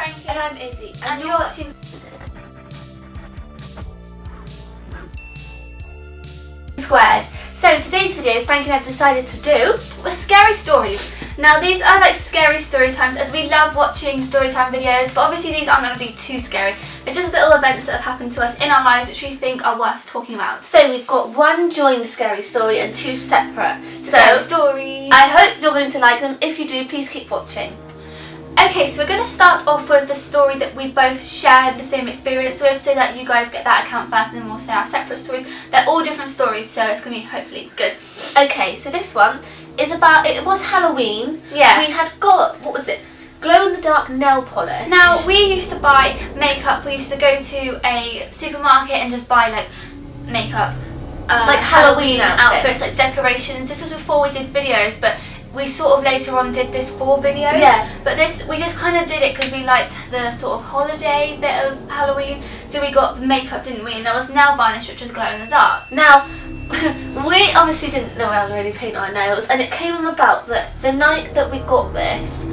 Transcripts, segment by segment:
Frankie. And I'm Izzy. And you're watching Squared. So today's video, Frankie and I have decided to do was scary stories. Now these are like scary story times, as we love watching story time videos, but obviously these aren't going to be too scary. They're just little events that have happened to us in our lives which we think are worth talking about. So we've got one joined scary story and two separate scary stories. I hope you're going to like them. If you do, please keep watching. Okay, so we're going to start off with the story that we both shared the same experience with, so that you guys get that account first, and then we'll say our separate stories. They're all different stories, so it's going to be hopefully good. Okay, so this one is about, it was Halloween. Yeah. We had got, what was it? Glow-in-the-dark nail polish. Now, we used to buy makeup. We used to go to a supermarket and just buy like makeup. Like Halloween outfits, like decorations. This was before we did videos, but we sort of later on did this for videos. Yeah. But this, we just kind of did it because we liked the sort of holiday bit of Halloween. So we got the makeup, didn't we? And there was nail varnish, which was glow in the dark. Now, we obviously didn't know how to really paint our nails, and it came about that the night that we got this,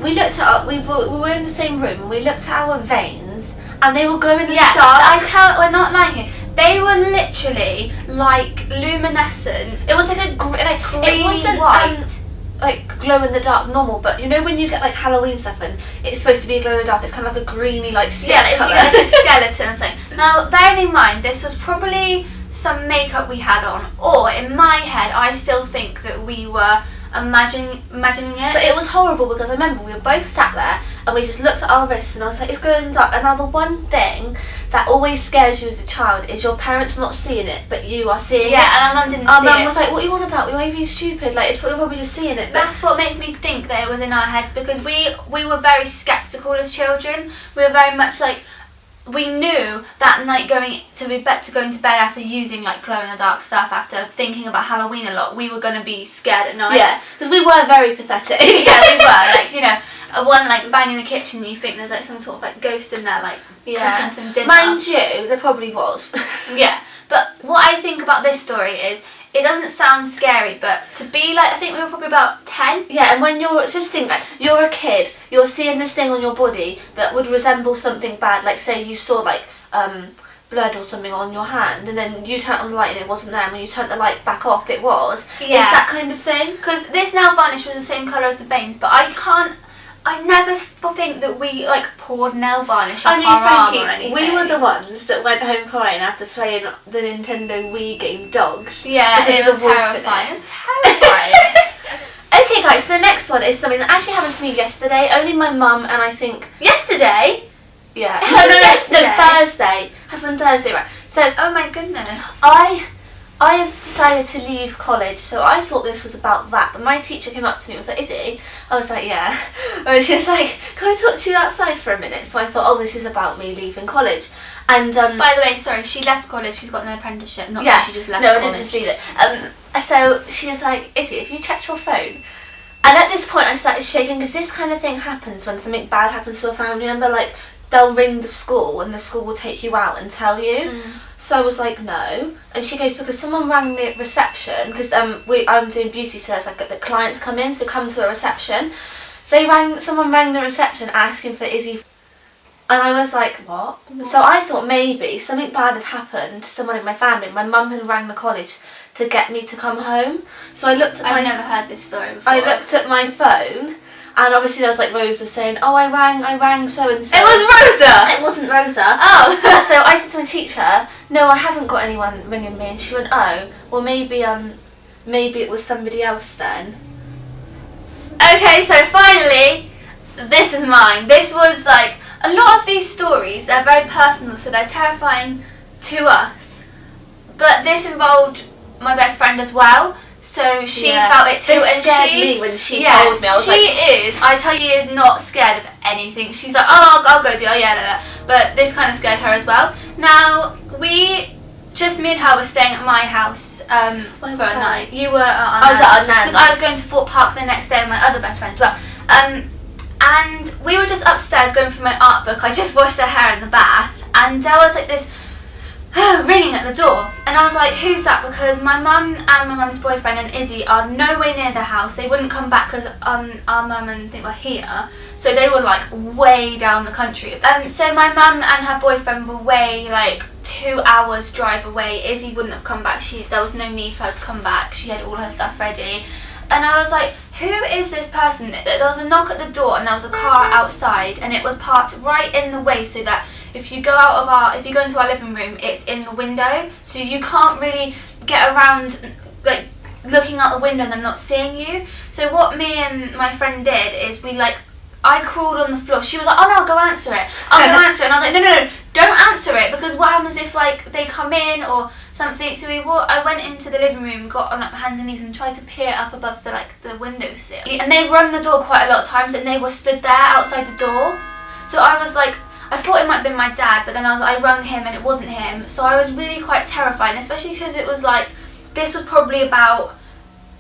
we looked at we were in the same room and we looked at our veins and they were glowing in the dark. We're not lying here. They were literally like luminescent. It was like a creamy it wasn't white. Like glow in the dark normal, but you know when you get like Halloween stuff and it's supposed to be glow in the dark, it's kind of like a greeny like colour. If you get like a skeleton and something. Now bearing in mind this was probably some makeup we had on, or in my head I still think that we were imagining it. But it was horrible because I remember we were both sat there and we just looked at our wrists and I was like, it's glowing in the dark. And now the one thing that always scares you as a child is your parents not seeing it, but you are seeing it. Yeah, and our mum didn't see it. Our mum was like, what are you on about? Why are you being stupid? Like, you're probably just seeing it. That's what makes me think that it was in our heads, because we were very sceptical as children. We were very much like, we knew that night going to bed after using like glow in the dark stuff, after thinking about Halloween a lot, we were going to be scared at night. Yeah, because we were very pathetic. Yeah, we were. Like, you know, one like bang in the kitchen, you think there's like some sort of like ghost in there, like cooking some dinner. Mind you, there probably was. Yeah, but what I think about this story is, it doesn't sound scary, but to be like, I think we were probably about 10. Yeah, and when just think like, you're a kid, you're seeing this thing on your body that would resemble something bad, like say you saw like blood or something on your hand, and then you turned on the light and it wasn't there, and when you turned the light back off it was. Yeah. It's that kind of thing. Because this nail varnish was the same colour as the veins, but I never think that we like poured nail varnish on our arm or anything. We were the ones that went home crying after playing the Nintendo Wii game Dogs. Yeah, it was terrifying. It was terrifying. Okay guys, so the next one is something that actually happened to me yesterday. Only my mum and I think... Yesterday? Yeah. No, Thursday. Happened Thursday, right. So, oh my goodness. I have decided to leave college, so I thought this was about that. But my teacher came up to me and was like, Izzy? I was like, yeah. And she was like, can I talk to you outside for a minute? So I thought, oh, this is about me leaving college. And by the way, sorry, she left college, she's got an apprenticeship, not that she just left college. No, I didn't just leave it. So she was like, Izzy, if you checked your phone. And at this point I started shaking, because this kind of thing happens when something bad happens to a family member. Like, they'll ring the school and the school will take you out and tell you. Mm. So I was like, no. And she goes, because someone rang the reception, because I'm doing beauty, so it's like the clients come in, so come to a reception. Someone rang the reception asking for Izzy. And I was like, what? So I thought maybe something bad had happened to someone in my family. My mum had rang the college to get me to come home. So I looked at I've never heard this story before. I looked at my phone. And obviously there was like Rosa saying, oh, I rang so-and-so. It was Rosa! It wasn't Rosa. Oh. So I said to my teacher, no, I haven't got anyone ringing me. And she went, oh, well maybe it was somebody else then. Okay, so finally, this is mine. This was like, a lot of these stories, they're very personal, so they're terrifying to us. But this involved my best friend as well. So she felt it too, and scared me when she told me. I tell you, she is not scared of anything. She's like, oh, I'll go do it. Oh yeah, no. But this kind of scared her as well. Now me and her were staying at my house for a night. You were at our I was at our nan's. because I was going to Fort Park the next day with my other best friend as well. And we were just upstairs going through my art book. I just washed her hair in the bath, and there was like this ringing at the door, and I was like, who's that? Because my mum and my mum's boyfriend and Izzy are nowhere near the house. They wouldn't come back because our mum and they were here, so they were like way down the country. So my mum and her boyfriend were way like 2 hours drive away. Izzy wouldn't have come back. There was no need for her to come back. She had all her stuff ready. And I was like, who is this person? There was a knock at the door and there was a car outside, and it was parked right in the way so that if you go into our living room, it's in the window, so you can't really get around like looking out the window and them not seeing you. So what me and my friend did is I crawled on the floor. She was like, oh no, I'll go answer it. I'll go answer it. And I was like, no, don't answer it, because what happens if like they come in or something? So I went into the living room, got on like my hands and knees and tried to peer up above the windowsill. And they rung the door quite a lot of times, and they were stood there outside the door. So I was like, I thought it might have been my dad, but then I rung him and it wasn't him. So I was really quite terrified, especially because it was like, this was probably about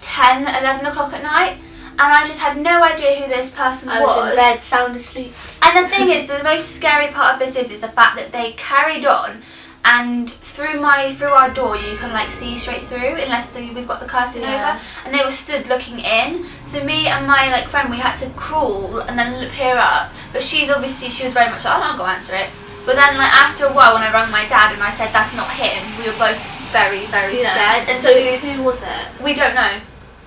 10, 11 o'clock at night. And I just had no idea who this person was. I was in bed, sound asleep. And the thing is, the most scary part of this is the fact that they carried on, and through our door you can like see straight through unless we've got the curtain over, and they were stood looking in. So me and my like friend, we had to crawl and then peer up. But she was very much like, I'll go answer it. But then like after a while, when I rang my dad and I said that's not him, we were both very, very scared. And so who was it? We don't know.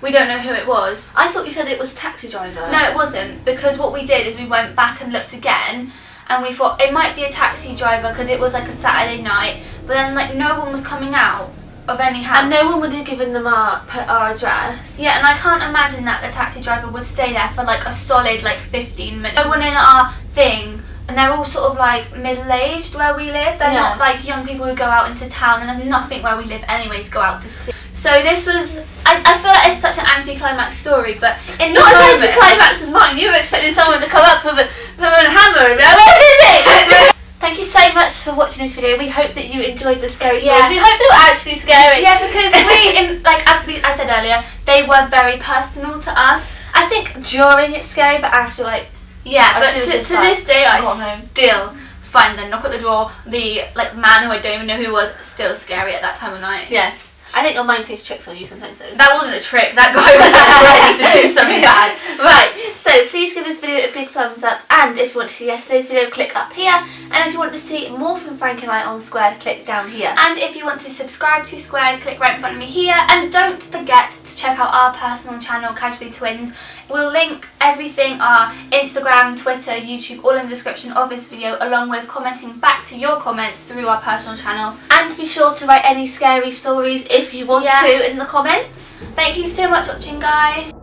We don't know who it was. I thought you said it was a taxi driver. No, it wasn't, because what we did is we went back and looked again, and we thought it might be a taxi driver because it was like a Saturday night, but then like no one was coming out of any house. And no one would have given them our address. Yeah, and I can't imagine that the taxi driver would stay there for like a solid like 15 minutes. No one in our thing, and they're all sort of like middle-aged where we live. They're not like young people who go out into town, and there's nothing where we live anyway to go out to see. So this was, I feel like it's such an anti-climax story, but not as anti-climax as mine. You were expecting someone to come up with a hammer and be like, what is it? Thank you so much for watching this video. We hope that you enjoyed the scary stories. We hope they were actually scary. Yeah, because I said earlier, they were very personal to us. I think during it's scary, but after like, yeah, but to this day, I still find the knock at the door, the like man who I don't even know who was, still scary at that time of night. Yes. I think your mind plays tricks on you sometimes though. That wasn't a trick, that guy was ready to do something bad. Right, so please give this video a big thumbs up, and if you want to see yesterday's video, click up here, and if you want to see more from Frank and I on Squared, click down here. And if you want to subscribe to Squared, click right in front of me here, and don't forget to check out our personal channel, Casually Twins. We'll link everything, our Instagram, Twitter, YouTube, all in the description of this video, along with commenting back to your comments through our personal channel. And be sure to write any scary stories if you want to in the comments. Thank you so much for watching, guys.